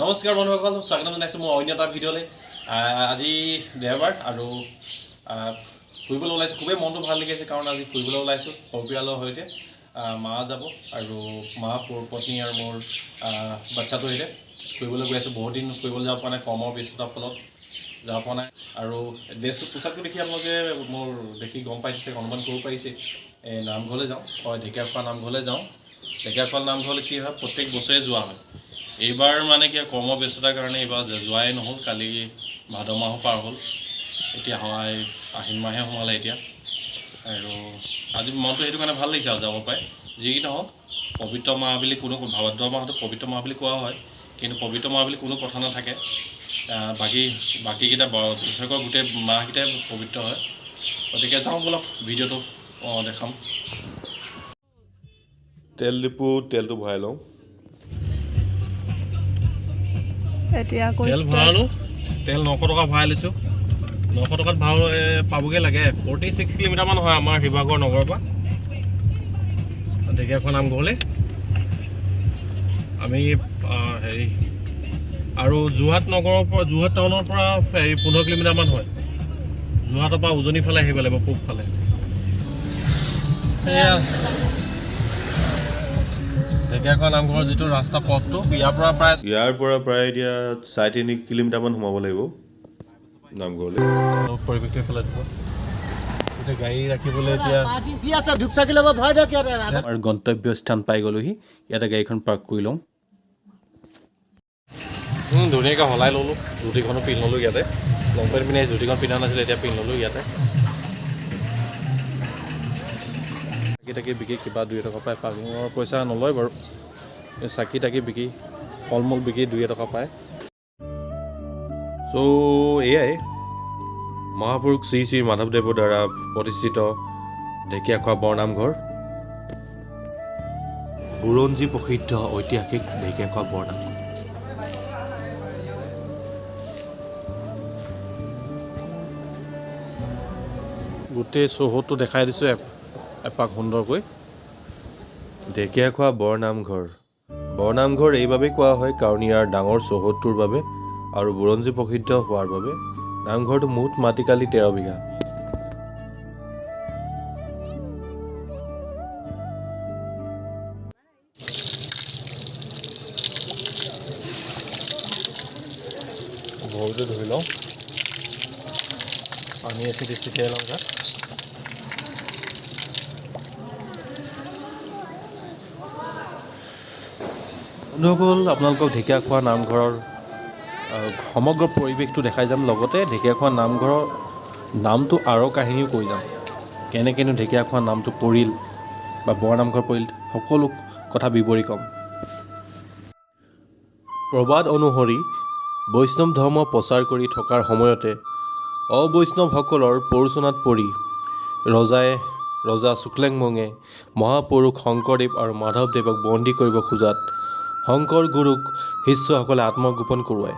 নমস্কাৰ বন্ধুসকল, স্বাগতম জনাইছোঁ মোৰ অন্য এটা ভিডিঅ'লৈ। আজি দেওবাৰ আৰু ফুৰিবলৈ ওলাইছোঁ। খুবেই মনটো ভাল লাগি আছে কাৰণ আজি ফুৰিবলৈ ওলাইছোঁ পৰিয়ালৰ সৈতে। মা যাব আৰু মা পত্নী আৰু মোৰ বাচ্চাটোৰ সৈতে ফুৰিবলৈ গৈ আছোঁ। বহুত দিন ফুৰিবলৈ যাব পৰা নাই, কৰ্মৰ ব্যস্ততাৰ ফলত যাব পৰা নাই। আৰু ড্ৰেছটো পোচাকটো দেখি আপোনালোকে মোৰ দেখি গম পাইছে, অনুমান কৰিব পাৰিছে। নামঘৰলৈ যাওঁ, হয় ঢেকীয়াখোৱা নামঘৰলৈ যাওঁ। ঢেকীয়াখোৱা নামঘৰলৈ কি হয়, প্ৰত্যেক বছৰে যোৱা হয়। এইবাৰ মানে কি কৰ্মব্যস্ততাৰ কাৰণে এইবাৰ যোৱাই নহ'ল। কালি ভাদ মাহো পাৰ হ'ল, এতিয়া আহিন মাহে সোমালে এতিয়া। আৰু আজি মনটো সেইটো কাৰণে ভাল লাগিছে আৰু যাব পাৰে। যি কি নহওক, পবিত্ৰ মাহ বুলি কোনো ভাদ মাহটো পবিত্ৰ মাহ বুলি কোৱা হয়, কিন্তু পবিত্ৰ মাহ বুলি কোনো কথা নাথাকে। বাকীকেইটা বছৰেকৰ গোটেই মাহকেইটাই পবিত্ৰ হয়। গতিকে যাওঁ বলক, ভিডিঅ'টো দেখাম। তেল ডিপু তেলটো ভৰাই লওঁ। তেল ভৰালোঁ, তেল 900 টকা ভৰাই লৈছোঁ। 900 টকাত পাবগৈ লাগে। 46 কিলোমিটাৰমান হয় আমাৰ শিৱসাগৰ নগৰৰ পৰা ঢেকীয়াখোৱা নামঘৰলৈ। আমি আৰু যোৰহাট টাউনৰ পৰা 15 কিলোমিটাৰমান হয়। যোৰহাটৰ পৰা উজনিৰ ফালে আহিব লাগিব, পূব ফালে। ঢেকীয়াখোৱা নামঘৰৰ যিটো ৰাস্তা পথটো ইয়াৰ পৰা প্ৰায় এতিয়া 3.5 কিলোমিটাৰমান সোমাব লাগিব নামঘৰলৈ। পৰিৱেশটো এইফালে দিব, এতিয়া গাড়ী ৰাখিবলৈ এতিয়া আমাৰ গন্তব্য স্থান পাই গ'লোহি। ইয়াতে গাড়ীখন পাৰ্ক কৰি লওঁ। ধুনীয়াকৈ সলাই ল'লোঁ, ধুতিখনো পিন্ধি ল'লোঁ ইয়াতে। লং পেণ্ট পিন্ধি ধুতিখন পিন্ধা নাছিলে, এতিয়া পিন্ধি ল'লোঁ ইয়াতে। চাকি বিকি কিবা 2 টকা পায়। পাৰ্কিঙৰ পইচা নলয় বাৰু। চাকি বিকি ফল মূল বিকি 2 টকা পায়। চ' এয়াই মহাপুৰুষ শ্ৰী শ্ৰী মাধৱদেৱৰ দ্বাৰা প্ৰতিষ্ঠিত ঢেকীয়াখোৱা বৰনামঘৰ, বুৰঞ্জী প্ৰসিদ্ধ ঐতিহাসিক ঢেকীয়াখোৱা বৰনামঘৰ। গোটেই চৌহদটো দেখাই দিছোঁ এপাক সুন্দৰকৈ। ঢেকীয়াখোৱা বৰনামঘৰ এইবাবেই কোৱা হয় কাৰণ ইয়াৰ ডাঙৰ চৌহদটোৰ বাবে আৰু বুৰঞ্জী প্ৰসিদ্ধ হোৱাৰ বাবে। নামঘৰটো মুঠ মাটিকালি 13 বিঘা। ভৰিটো ধুই লওঁ, পানী এচিড ছিটিয়াই লওঁ তাত। বন্ধুসকল, আপোনালোকক ঢেকীয়াখোৱা নামঘৰৰ সমগ্ৰ পৰিৱেশটো দেখাই যাম। লগতে ঢেকীয়াখোৱা নামঘৰৰ নামটো আঁৰৰ কাহিনীও কৈ যাম। কেনেকৈনো ঢেকীয়াখোৱা নামটো পৰিল বা বৰনামঘৰ পৰিল, সকলো কথা বিৱৰি ক'ম। প্ৰবাদ অনুসৰি বৈষ্ণৱ ধৰ্ম প্ৰচাৰ কৰি থকাৰ সময়তে অবৈষ্ণৱসকলৰ প্ৰৰোচনাত পৰি ৰজা শুক্লেংমঙে মহাপুৰুষ শংকৰদেৱ আৰু মাধৱদেৱক বন্দী কৰিব খোজাত শংকৰ গুৰুক শিষ্যসকলে আত্মগোপন কৰোৱায়।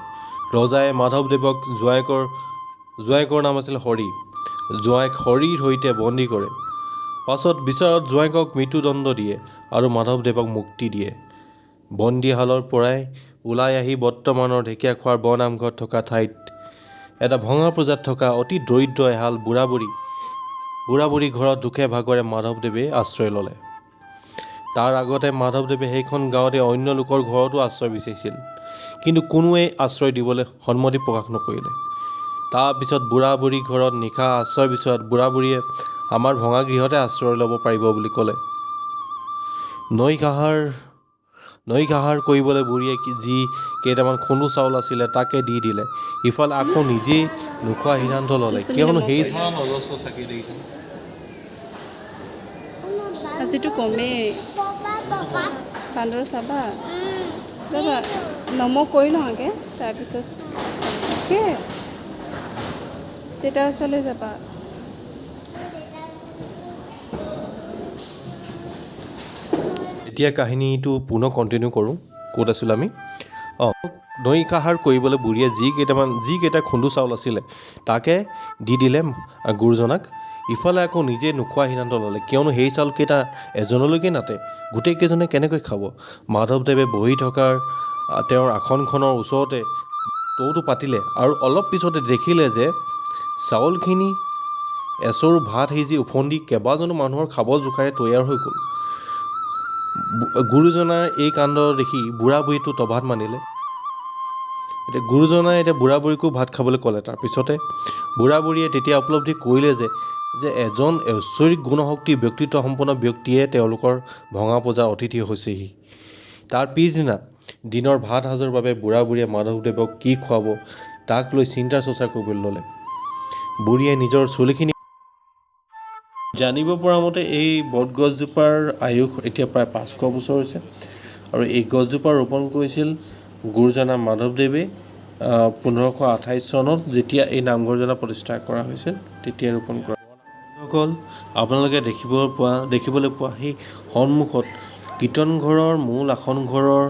ৰজাই মাধৱদেৱক জোঁৱায়েকৰ নাম আছিল হৰি, জোঁৱায়েক হৰিৰ সৈতে বন্দী কৰে। পাছত বিচাৰত জোঁৱায়েকক মৃত্যুদণ্ড দিয়ে আৰু মাধৱদেৱক মুক্তি দিয়ে। বন্দীশালৰ পৰাই ওলাই আহি বৰ্তমানৰ ঢেকীয়াখোৱাৰ বৰনামঘৰ থকা ঠাইত এটা ভঙা পূজাত থকা অতি দৰিদ্ৰ এহাল বুঢ়া বুঢ়ী ঘৰত দুখে ভাগৰে মাধৱদেৱে আশ্ৰয় ল'লে। তাৰ আগতে মাধৱদেৱে সেইখন গাঁৱতে অন্য লোকৰ ঘৰতো আশ্ৰয় বিচাৰিছিল, কিন্তু কোনোৱে আশ্ৰয় দিবলৈ সন্মতি প্ৰকাশ নকৰিলে। তাৰপিছত বুঢ়া বুঢ়ী ঘৰত নিশা আশ্ৰয় বিচৰাত বুঢ়া বুঢ়ীয়ে আমাৰ ভঙা গৃহতে আশ্ৰয় ল'ব পাৰিব বুলি ক'লে। নৈ কাহাৰ কৰিবলৈ বুঢ়ীয়ে যি কেইটামান খুন্দু চাউল আছিলে তাকে দি দিলে। ইফালে আকৌ নিজেই নোখোৱা সিদ্ধান্ত ল'লে, কিয়নো সেই আজিতো কমেই বান্দৰ চাবা ৰ'বা, নমক কৰি লওঁ আগে, তাৰপিছত দেউতাৰ ওচৰলৈ যাবা। এতিয়া কাহিনীটো পুনৰ কণ্টিনিউ কৰোঁ। ক'ত আছিলোঁ আমি? নৈ কাহাৰ কৰিবলৈ বুঢ়ীয়ে যিকেইটা খুন্দু চাউল আছিলে তাকে দি দিলে গুৰুজনাক। ইফালে আকৌ নিজে নোখোৱা সিদ্ধান্ত ল'লে, কিয়নো সেই চাউলকেইটা এজনলৈকে নাতে, গোটেইকেইজনে কেনেকৈ খাব। মাধৱদেৱে বহি থকাৰ তেওঁৰ আসনখনৰ ওচৰতে টৌটো পাতিলে আৰু অলপ পিছতে দেখিলে যে চাউলখিনি এচৰু ভাত সিজি উফন্দি কেইবাজনো মানুহৰ খাব জোখাৰে তৈয়াৰ হৈ গ'ল। গুৰুজনাৰ এই কাণ্ড দেখি বুঢ়া বুঢ়ীটো তবাত মানিলে। এতিয়া গুৰুজনাই বুঢ়া বুঢ়ীকো ভাত খাবলৈ ক'লে। তাৰপিছতে বুঢ়া বুঢ়ীয়ে তেতিয়া উপলব্ধি কৰিলে যে এজন ঐশ্বৰিক গুণশক্তি ব্যক্তিত্ব সম্পন্ন ব্যক্তিয়ে তেওঁলোকৰ ভঙা পজাৰ অতিথি হৈছেহি। তাৰ পিছদিনা দিনৰ ভাত সাজৰ বাবে বুঢ়া বুঢ়ীয়ে মাধৱদেৱক কি খুৱাব তাক লৈ চিন্তা চৰ্চা কৰিবলৈ ল'লে। বুঢ়ীয়ে নিজৰ চুলিখিনি জানিব পৰা মতে এই বটগছজোপাৰ আয়ুস এতিয়া প্ৰায় 500 বছৰ হৈছে আৰু এই গছজোপা ৰোপণ কৰিছিল গুৰুজনা মাধৱদেৱে 1528 চনত যেতিয়া এই নামঘৰজনা প্ৰতিষ্ঠা কৰা হৈছিল তেতিয়াই ৰোপণ কৰা। সকল আপোনালোকে দেখিবলৈ পোৱা সেই সন্মুখত কীৰ্তনঘৰৰ মূল আসনঘৰৰ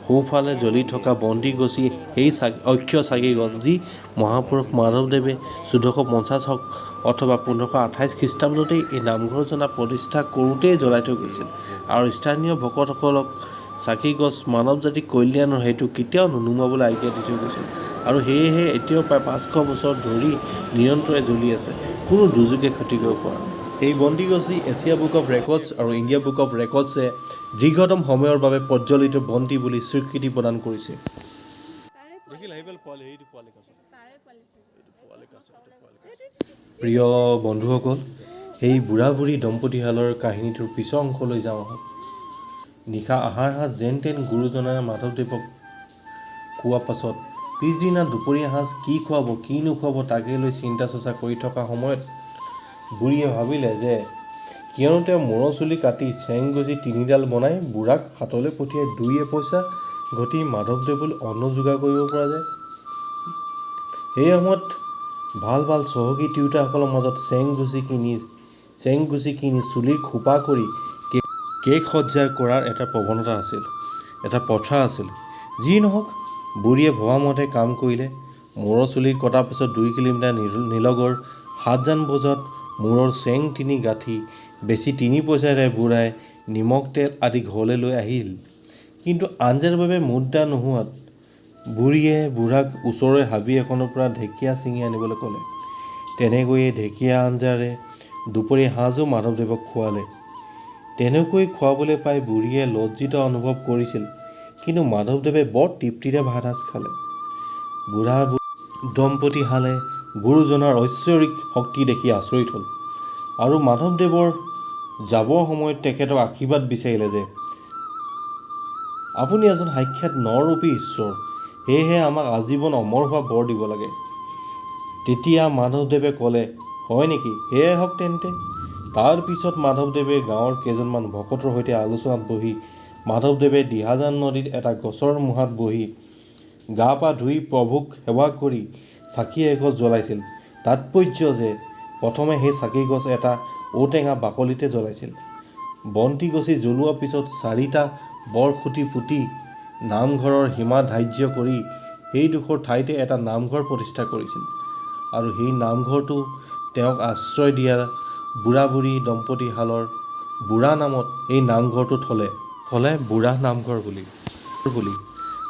সোঁফালে জ্বলি থকা বন্তি গছি সেই অক্ষ চাকি গছ যি মহাপুৰুষ মাধৱদেৱে 1450 অথবা 1528 খ্ৰীষ্টাব্দতেই এই নামঘৰজনা প্ৰতিষ্ঠা কৰোঁতেই জ্বলাই থৈ গৈছিল আৰু স্থানীয় ভকতসকলক চাকি গছ মানৱ জাতিৰ কল্যাণৰ হেতু কেতিয়াও নুনুমাবলৈ আজ্ঞা দি থৈ গৈছিল আৰু সেয়েহে এতিয়াও প্ৰায় 500 বছৰ ধৰি নিৰন্তৰে জ্বলি আছে, কোনো দুৰ্যোগে ক্ষতি কৰিব পৰা নাই। এই বন্তি গছি এছিয়া বুক অফ ৰেকৰ্ডছ আৰু ইণ্ডিয়া বুক অফ ৰেকৰ্ডছে দীৰ্ঘতম সময়ৰ বাবে প্ৰজ্বলিত বন্তি বুলি স্বীকৃতি প্ৰদান কৰিছে। প্ৰিয় বন্ধুসকল, এই বুঢ়া বুঢ়ী দম্পতীহালৰ কাহিনীটোৰ পিছৰ অংশলৈ যাওঁ আহক। নিশা আহাৰ সাজ যেন তেন গুৰুজনাই মাধৱদেৱক খোৱা পাছত পিছদিনা দুপৰীয়া সাজ কি খুৱাব কি নোখুৱাব তাকে লৈ চিন্তা চৰ্চা কৰি থকা সময়ত বুঢ়ীয়ে ভাবিলে যে কিয়নো তেওঁ মূৰৰ চুলি কাটি চেং গজি 3ডাল বনাই বুঢ়াক হাতলৈ পঠিয়াই 2 পইচা ঘটি মাধৱদেৱলৈ অন্ন যোগাৰ কৰিব পৰা যায়। সেই সময়ত ভাল ভাল চহকী তিৰোতাসকলৰ মাজত চেং গুচি কিনি চুলিৰ খোপা কৰি কেক সজ্জা কৰাৰ এটা প্ৰৱণতা আছিল, এটা প্ৰথা আছিল। যি নহওক বুঢ়ীয়ে ভবামতে কাম কৰিলে। মূৰৰ চুলি কটাৰ পিছত 2 কিলোমিটাৰ নিলগৰ 7 বজাত মূৰৰ চেং 3 গাঁঠি বেছি 3 পইচাৰে বুঢ়াই নিমখ তেল আদি ঘৰলৈ লৈ আহিল। কিন্তু আঞ্জাৰ বাবে মুদ্ৰা নোহোৱাত বুঢ়ীয়ে বুঢ়াক ওচৰৰে হাবি এখনৰ পৰা ঢেকীয়া ছিঙি আনিবলৈ ক'লে। তেনেকৈয়ে ঢেকীয়া আঞ্জাৰে দুপৰীয়া সাঁজো মাধৱদেৱক খুৱালে। তেনেকৈ খুৱাবলৈ পাই বুঢ়ীয়ে লজ্জিত অনুভৱ কৰিছিল, কিন্তু মাধৱদেৱে বৰ তৃপ্তিৰে ভাত সাজ খালে। বুঢ়া দম্পতীহালে গুৰুজনাৰ ঐশ্বৰিক শক্তি দেখি আচৰিত হ'ল আৰু মাধৱদেৱৰ যাবৰ সময়ত তেখেতক আশীৰ্বাদ বিচাৰিলে যে আপুনি এজন সাক্ষাৎ নৰৰূপী ঈশ্বৰ, সেয়েহে আমাক আজীৱন অমৰ হোৱা বৰ দিব লাগে। তেতিয়া মাধৱদেৱে ক'লে, হয় নেকি, সেয়াই হওক তেন্তে। তাৰ পিছত মাধৱদেৱে গাঁৱৰ কেইজনমান ভকতৰ সৈতে আলোচনাত বহি মাধৱদেৱে দিহাজান নদীত এটা গছৰ মুঢ়াত বহি গা পা ধুই প্ৰভুক সেৱা কৰি চাকি এগছ জ্বলাইছিল। তাৎপৰ্য যে প্ৰথমে সেই চাকি গছ এটা ঔটেঙা বাকলিতে জ্বলাইছিল। বন্তি গছি জ্বলোৱাৰ পিছত 4টা বৰখুঁটি পুতি নামঘৰৰ সীমা ধাৰ্য কৰি সেইডোখৰ ঠাইতে এটা নামঘৰ প্ৰতিষ্ঠা কৰিছিল আৰু সেই নামঘৰটো তেওঁক আশ্ৰয় দিয়া বুঢ়া বুঢ়ী দম্পতীহালৰ বুঢ়া নামত এই নামঘৰটো থলে বুঢ়া নামঘৰ বুলি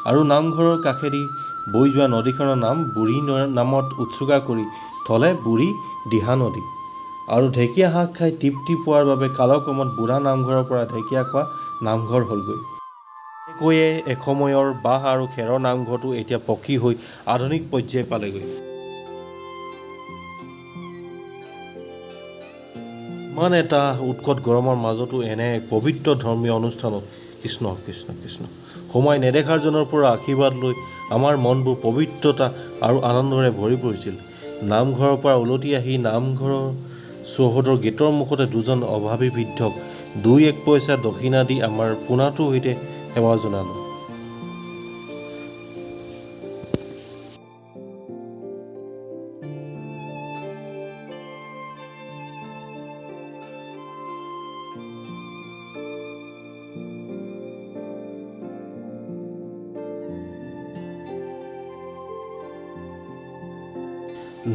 আৰু নামঘৰৰ কাষেদি বৈ যোৱা নদীখনৰ নাম বুঢ়ী নামত উৎসৰ্গা কৰি থলে বুঢ়ী দিহা নদী। আৰু ঢেকীয়া শাক খাই তৃপ্তি পোৱাৰ বাবে কালক্ৰমত বুঢ়া নামঘৰৰ পৰা ঢেকীয়াখোৱা নামঘৰ হ'লগৈ। এনেকৈয়ে এসময়ৰ বাঁহ আৰু খেৰৰ নামঘৰটো এতিয়া পকী হৈ আধুনিক পৰ্যায় পালেগৈ। ইমান এটা উৎকট গৰমৰ মাজতো এনে এক পবিত্ৰ ধৰ্মীয় অনুষ্ঠানত কৃষ্ণ কৃষ্ণ কৃষ্ণ সোমাই নেদেখাৰ জনৰ পৰা আশীৰ্বাদ লৈ আমাৰ মনবোৰ পবিত্ৰতা আৰু আনন্দৰে ভৰি পৰিছিল। নামঘৰৰ পৰা উলটি আহি নামঘৰৰ চৌহদৰ গেটৰ মুখতে 2জন অভাৱী বৃদ্ধক 2-1 পইচা দক্ষিণা দি আমাৰ পোনাটোৰ সৈতে সেৱা জনালোঁ।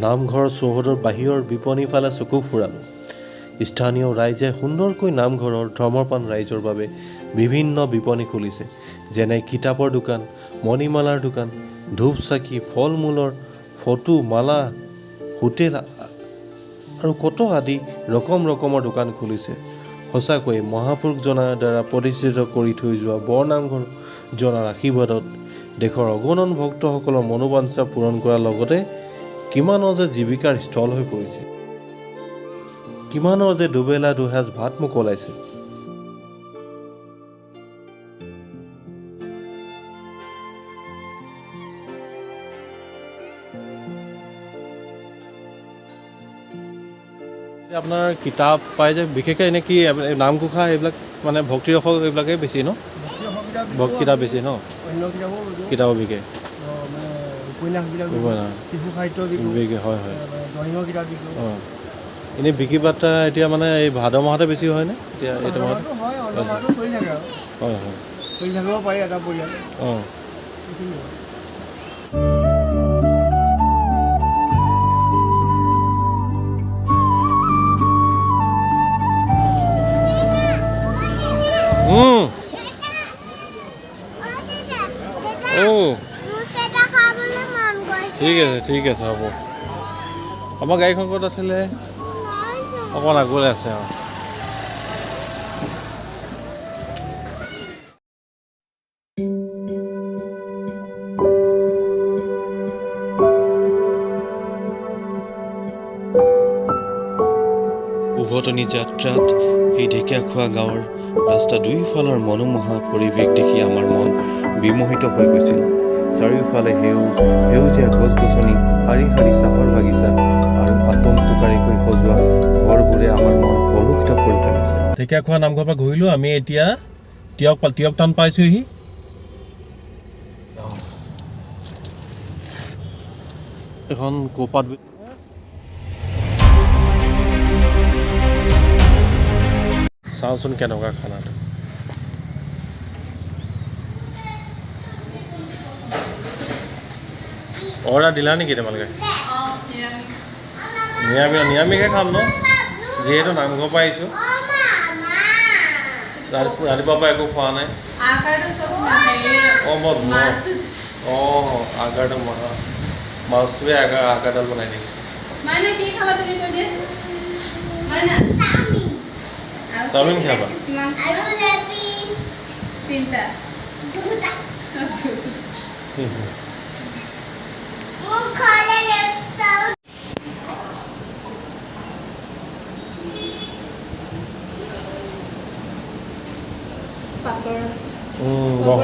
নামঘৰৰ চৌহদৰ বাহিৰৰ বিপণীৰ ফালে চকু ফুৰালোঁ। স্থানীয় ৰাইজে সুন্দৰকৈ নামঘৰৰ ধৰ্মপ্ৰাণ ৰাইজৰ বাবে বিভিন্ন বিপণী খুলিছে, যেনে কিতাপৰ দোকান, মণিমালাৰ দোকান, ধূপ চাকি, ফল মূলৰ ফটো, মালা, হোটেল আৰু কত আদি ৰকমৰ দোকান খুলিছে। সঁচাকৈ মহাপুৰুষজনাৰ দ্বাৰা প্ৰতিষ্ঠিত কৰি থৈ যোৱা বৰনামঘৰ জনাৰ আশীৰ্বাদত দেশৰ অগণন ভক্তসকলৰ মনোবাঞ্ছা পূৰণ কৰাৰ লগতে কিমানৰ যে জীৱিকাৰ স্থল হৈ পৰিছে, কিমানৰ যে দুবেলা দুসাঁজ ভাত মোকলাইছে। আপোনাৰ কিতাপ পাই যে বিশেষকৈ এনে কি নামঘোষা এইবিলাক মানে ভক্তি ৰস এইবিলাকেই বেছি ন? কিতাপ বেছি ন? কিতাপো বিকে, হয় হয়। অঁ, এনেই বিক্ৰী বাৰ্তা এতিয়া মানে এই ভাদ মাহতে বেছি হয়নে? এতিয়া এইটো মাহত হয় হয় অঁ। ঠিক আছে হ'ব। আমাৰ গাড়ীখন ক'ত আছিলে? অকণ আগলৈ আছে অঁ। উভতনি যাত্ৰাত সেই ঢেকীয়াখোৱা গাঁৱৰ ৰাস্তা দুয়োফালৰ মনোমোহা পৰিৱেশ দেখি আমাৰ মন বিমোহিত হৈ গৈছিল। চাৰিওফালে সেউজীয়া গছ গছনি, শাৰী শাৰী চাহৰ বাগিচা আৰু আটমটোকাৰিকৈ সজোৱা ঘৰবোৰে আমাৰ মন পলকিত কৰি পেলাইছে। ঢেকীয়াখোৱা নামঘৰৰ পৰা ঘূৰিলোঁ আমি এতিয়া টিয়ক টাউন পাইছোঁহি। এখন কোপাত চাওঁচোন কেনেকুৱা খানাটো। অৰ্ডাৰ দিলা নেকি তোমালোকে? নিৰামিষে খাম ন, যিহেতু নামঘৰ পৰা আহিছোঁ। ৰাতিপুৱাৰ পৰা একো খোৱা নাই। অঁ আগাৰটো মাছটোৱে আগাৰডাল বনাই দিছে। চাওমিন খাবা?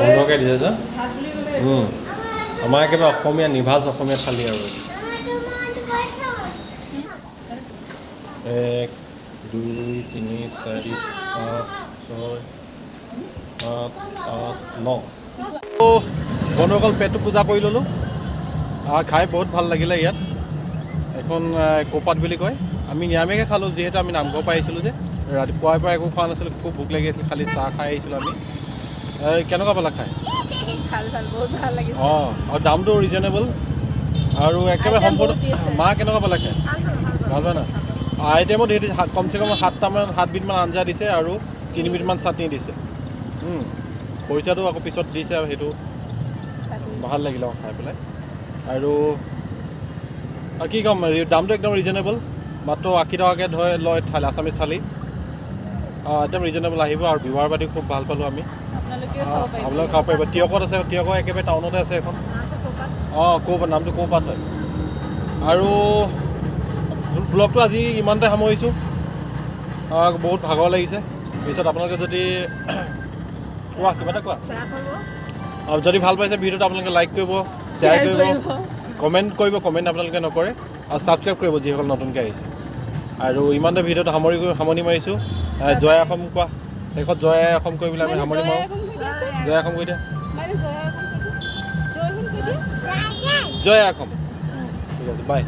সুন্দৰকৈ দিছে যে। আমাৰ একেবাৰে অসমীয়া নিভাজ অসমীয়া থালি আৰু 1 2 3 4 5 6 7 8 9। বন্ধুসকল পেটটো পূজা কৰি ল'লোঁ। খাই বহুত ভাল লাগিলে। ইয়াত এখন কোপাত বুলি কয়। আমি নিৰামিষে খালোঁ যিহেতু আমি নামঘৰ পৰা আহিছিলোঁ যে। ৰাতিপুৱাৰ পৰা একো খোৱা নাছিলোঁ, খুব ভোক লাগি আছিল, খালি চাহ খাই আহিছিলোঁ আমি। কেনেকুৱা পালা খাই? বহুত ভাল লাগিছে। অঁ, আৰু দামটো ৰিজনেবল আৰু একেবাৰে সম্পূৰ্ণ। মা কেনেকুৱা পালা খাই? ভাল পায় ন? আইটেমো ধেৰ দিছে, কমচে কম 7বিধমান আঞ্জা দিছে আৰু 3বিধমান চাটনি দিছে। পইচাটো আকৌ পিছত দিছে আৰু সেইটো ভাল লাগিলে খাই পেলাই। আৰু কি ক'ম, দামটো একদম ৰিজনেবল, মাত্ৰ 80 টকাকৈ লয় থালি, আছামিজ থালি। একদম ৰিজনেবল আহিব আৰু ব্যৱহাৰ পাতি খুব ভাল পালোঁ আমি। আপোনালোকে খাব পাৰিব। টিয়কত আছে, টিয়ক একেবাৰে টাউনতে আছে এখন। অঁ, নামটো কৌপাত হয়। আৰু ব্লগটো আজি ইমানতে সামৰিছোঁ। বহুত ভাগৰ লাগিছে। পিছত আপোনালোকে যদি কোৱা কিবা এটা কোৱা। আৰু যদি ভাল পাইছে ভিডিঅ'টো আপোনালোকে লাইক কৰিব, শ্বেয়াৰ কৰিব, কমেণ্ট কৰিব। কমেণ্ট আপোনালোকে নকৰে। আৰু ছাবস্ক্ৰাইব কৰিব যিসকল নতুনকৈ আহিছে। আৰু ইমানতে ভিডিঅ'টো সামৰণি মাৰিছোঁ। জয় অসম কোৱা, শেষত জয় অসম কৰি পেলাই আমি সামৰণি মাৰোঁ। জয় অসম কৈ দিয়া। জয় অসম। ঠিক আছে, বাই।